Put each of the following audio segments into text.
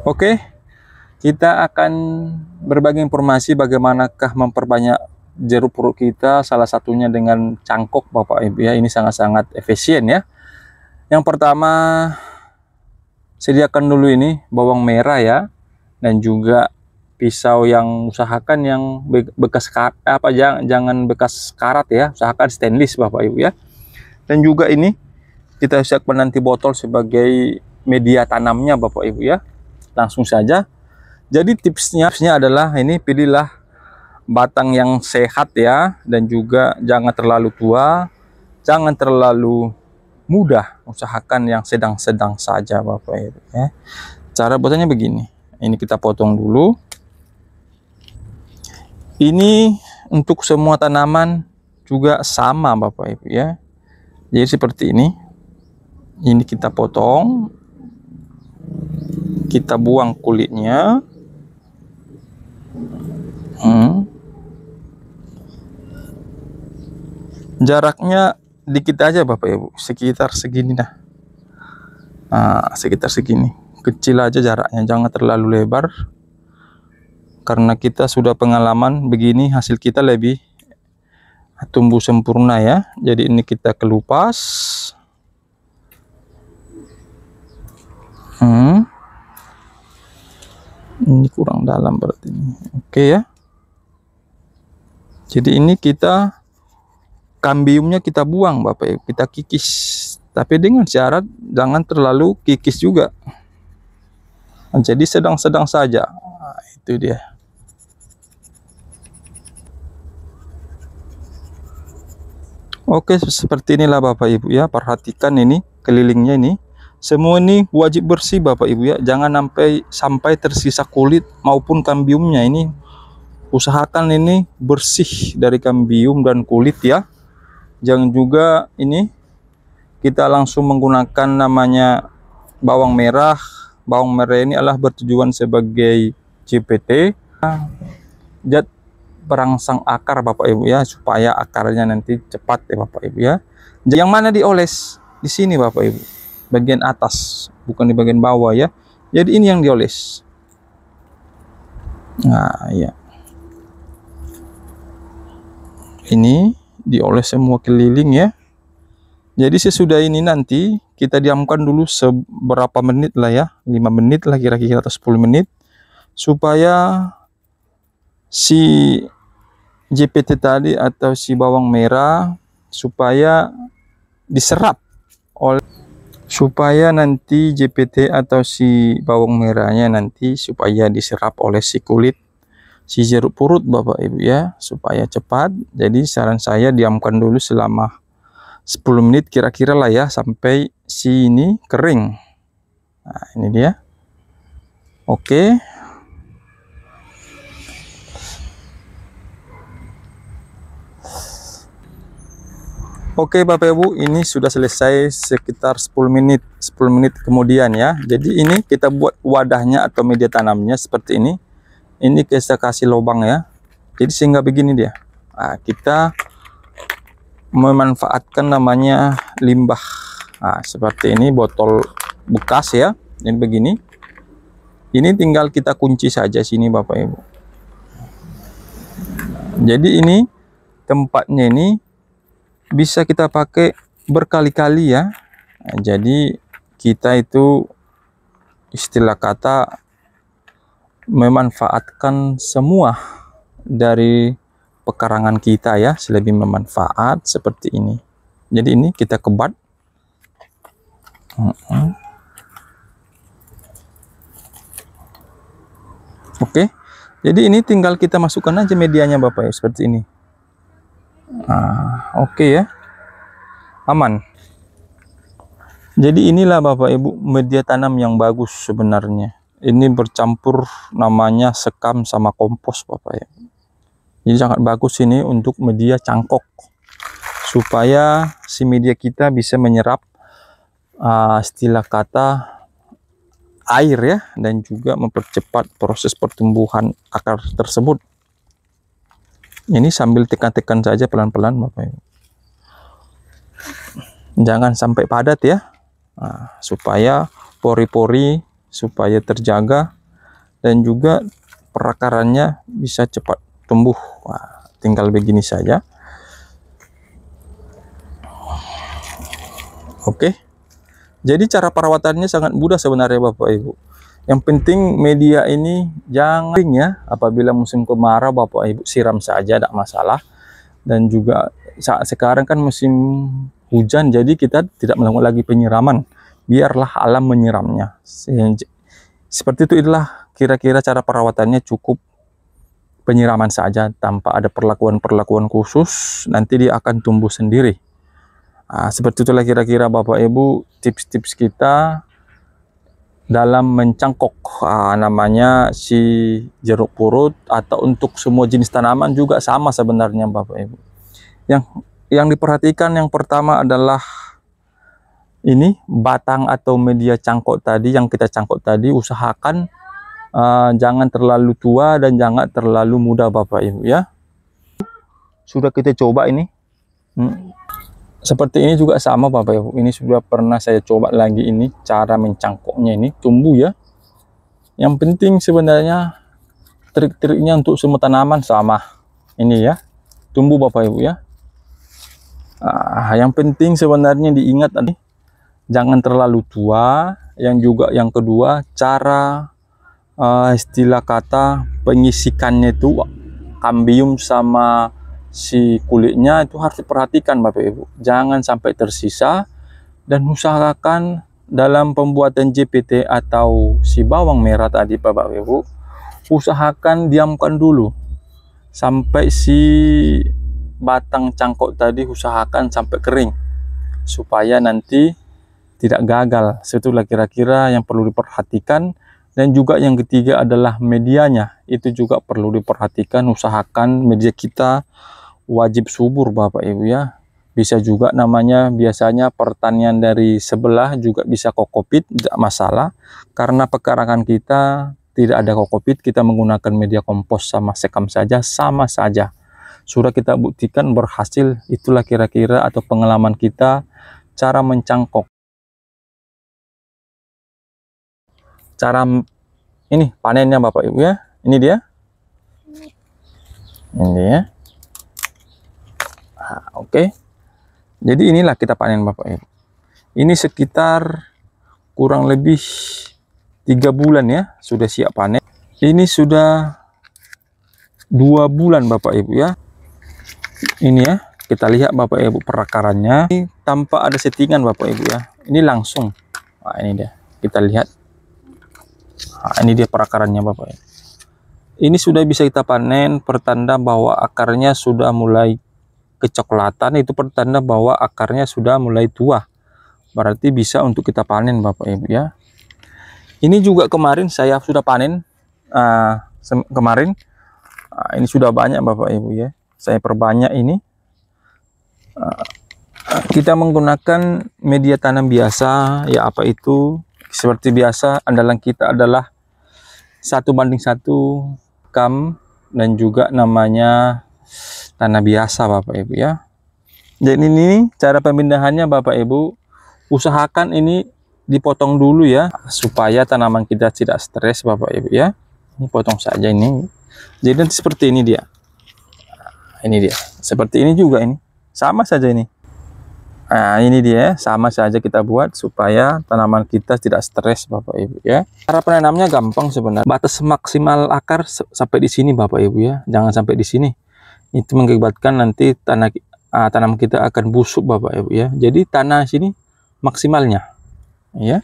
Oke, kita akan berbagi informasi bagaimanakah memperbanyak jeruk purut kita, salah satunya dengan cangkok Bapak Ibu ya. Ini sangat-sangat efisien ya. Yang pertama, sediakan dulu ini bawang merah ya, dan juga pisau yang usahakan yang bekas jangan bekas karat ya, usahakan stainless Bapak Ibu ya. Dan juga ini kita siapkan nanti botol sebagai media tanamnya Bapak Ibu ya. Langsung saja. Jadi tipsnya adalah ini, pilihlah batang yang sehat ya, dan juga jangan terlalu tua, jangan terlalu muda, usahakan yang sedang-sedang saja Bapak Ibu ya. Cara buatannya begini. Ini kita potong dulu. Ini untuk semua tanaman juga sama Bapak Ibu ya. Jadi seperti ini. Ini kita potong, kita buang kulitnya. Jaraknya dikit aja Bapak Ibu, sekitar segini dah. Nah, sekitar segini. Kecil aja jaraknya, jangan terlalu lebar. Karena kita sudah pengalaman begini, hasil kita lebih tumbuh sempurna ya. Jadi ini kita kelupas. Ini kurang dalam berarti ini. Oke ya. Jadi ini kita kambiumnya kita buang Bapak Ibu, kita kikis. Tapi dengan syarat jangan terlalu kikis juga. Jadi sedang-sedang saja. Nah, itu dia. Oke, seperti inilah Bapak Ibu ya. Perhatikan ini kelilingnya ini. Semua ini wajib bersih Bapak Ibu ya. Jangan sampai tersisa kulit maupun kambiumnya. Ini usahakan ini bersih dari kambium dan kulit ya. Jangan juga ini kita langsung menggunakan namanya bawang merah. Bawang merah ini adalah bertujuan sebagai JPT, zat perangsang akar Bapak Ibu ya, supaya akarnya nanti cepat ya Bapak Ibu ya. Yang mana dioles? Di sini Bapak Ibu, bagian atas, bukan di bagian bawah ya. Jadi ini yang dioles. Nah ya, ini dioles semua keliling ya. Jadi sesudah ini nanti kita diamkan dulu seberapa menit lah ya, 5 menit lah kira-kira atau 10 menit, supaya si JPT tadi atau si bawang merah supaya diserap oleh, supaya nanti JPT atau si bawang merahnya nanti supaya diserap oleh si kulit si jeruk purut Bapak Ibu ya, supaya cepat. Jadi saran saya diamkan dulu selama 10 menit kira-kira lah ya, sampai si ini kering. Nah ini dia. Oke. Oke Bapak Ibu, ini sudah selesai sekitar 10 menit kemudian ya. Jadi ini kita buat wadahnya atau media tanamnya seperti ini. Ini kita kasih lubang ya. Jadi sehingga begini dia. Nah, kita memanfaatkan namanya limbah. Nah, seperti ini botol bekas ya. Ini begini. Ini tinggal kita kunci saja sini Bapak Ibu. Jadi ini tempatnya ini bisa kita pakai berkali-kali ya. Nah, jadi kita itu istilah kata memanfaatkan semua dari pekarangan kita ya, selebih bermanfaat seperti ini. Jadi ini kita kebat. Oke. Jadi ini tinggal kita masukkan aja medianya Bapak ya, seperti ini. Nah, oke ya. Aman. Jadi inilah Bapak Ibu media tanam yang bagus sebenarnya. Ini bercampur namanya sekam sama kompos Bapak ya. Jadi sangat bagus ini untuk media cangkok, supaya si media kita bisa menyerap istilah kata air ya, dan juga mempercepat proses pertumbuhan akar tersebut. Ini sambil tekan-tekan saja pelan-pelan Bapak Ibu. Jangan sampai padat ya. Nah, supaya pori-pori supaya terjaga dan juga perakarannya bisa cepat tumbuh. Wah, tinggal begini saja. Oke. Jadi cara perawatannya sangat mudah sebenarnya Bapak Ibu. Yang penting media ini jangan kering ya. Apabila musim kemarau Bapak Ibu siram saja, tidak masalah. Dan juga saat sekarang kan musim hujan, jadi kita tidak melakukan lagi penyiraman. Biarlah alam menyiramnya. Seperti itu, itulah kira-kira cara perawatannya, cukup penyiraman saja tanpa ada perlakuan-perlakuan khusus, nanti dia akan tumbuh sendiri. Seperti itulah kira-kira Bapak Ibu tips-tips kita dalam mencangkok namanya si jeruk purut, atau untuk semua jenis tanaman juga sama sebenarnya Bapak Ibu. Yang diperhatikan yang pertama adalah ini batang atau media cangkok tadi, yang kita cangkok tadi, usahakan jangan terlalu tua dan jangan terlalu muda Bapak Ibu ya. Sudah kita coba ini. Seperti ini juga sama Bapak Ibu. Ini sudah pernah saya coba lagi, ini cara mencangkoknya ini tumbuh ya. Yang penting sebenarnya trik-triknya untuk semua tanaman sama. Ini ya. Tumbuh Bapak Ibu ya. Yang penting sebenarnya diingat tadi, jangan terlalu tua. Yang juga yang kedua, cara istilah kata pengisikannya itu kambium sama si kulitnya itu harus diperhatikan Bapak Ibu. Jangan sampai tersisa, dan usahakan dalam pembuatan JPT atau si bawang merah tadi Bapak Ibu, usahakan diamkan dulu sampai si batang cangkok tadi, usahakan sampai kering supaya nanti tidak gagal. Itulah kira-kira yang perlu diperhatikan. Dan juga yang ketiga adalah medianya, itu juga perlu diperhatikan. Usahakan media kita wajib subur Bapak Ibu ya. Bisa juga namanya biasanya pertanian dari sebelah juga bisa kokopit, tidak masalah. Karena pekarangan kita tidak ada kokopit, kita menggunakan media kompos sama sekam saja, sama saja. Sudah kita buktikan berhasil. Itulah kira-kira atau pengalaman kita cara mencangkok. Cara ini panennya Bapak Ibu ya. Ini dia. Ini ya. Oke. Jadi inilah kita panen Bapak Ibu. Ini sekitar kurang lebih 3 bulan ya sudah siap panen. Ini sudah 2 bulan Bapak Ibu ya. Ini ya, kita lihat Bapak Ibu perakarannya. Ini tanpa ada settingan Bapak Ibu ya. Ini langsung. Nah, ini dia. Kita lihat. Ini dia perakarannya Bapak Ibu. Ini sudah bisa kita panen, pertanda bahwa akarnya sudah mulai kecoklatan, itu pertanda bahwa akarnya sudah mulai tua. Berarti bisa untuk kita panen Bapak Ibu ya. Ini juga kemarin saya sudah panen kemarin. Ini sudah banyak Bapak Ibu ya. Saya perbanyak ini. Kita menggunakan media tanam biasa ya, apa itu seperti biasa, andalan kita adalah 1:1 kam dan juga namanya tanah biasa Bapak Ibu ya. Jadi ini cara pemindahannya Bapak Ibu, usahakan ini dipotong dulu ya supaya tanaman kita tidak stres Bapak Ibu ya. Ini potong saja ini. Jadi nanti seperti ini dia. Ini dia. Seperti ini juga ini. Sama saja ini. Nah, ini dia, sama saja kita buat supaya tanaman kita tidak stres Bapak Ibu ya. Cara penanamnya gampang sebenarnya. Batas maksimal akar sampai di sini Bapak Ibu ya. Jangan sampai di sini. Itu mengakibatkan nanti tanaman kita akan busuk Bapak Ibu ya. Jadi tanah sini maksimalnya ya.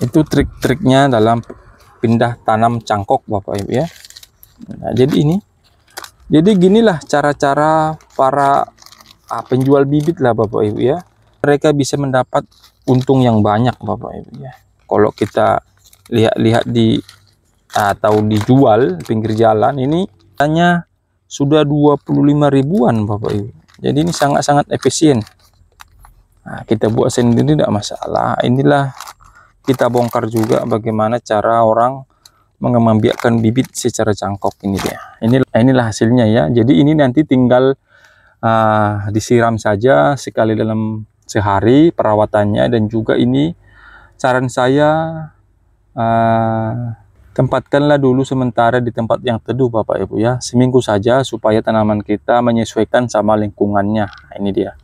Itu trik-triknya dalam pindah tanam cangkok Bapak Ibu ya. Nah, jadi ini. Jadi ginilah cara-cara para penjual bibit lah Bapak Ibu ya. Mereka bisa mendapat untung yang banyak Bapak Ibu ya. Kalau kita lihat-lihat di atau dijual pinggir jalan, ini hanya sudah 25 ribuan Bapak Ibu. Jadi ini sangat-sangat efisien. Nah, kita buat sendiri tidak masalah. Inilah kita bongkar juga bagaimana cara orang mengembangbiakkan bibit secara cangkok. Ini dia. Inilah hasilnya ya. Jadi ini nanti tinggal disiram saja sekali dalam sehari perawatannya. Dan juga ini saran saya Tempatkanlah dulu sementara di tempat yang teduh Bapak Ibu ya, seminggu saja supaya tanaman kita menyesuaikan sama lingkungannya. Nah, ini dia.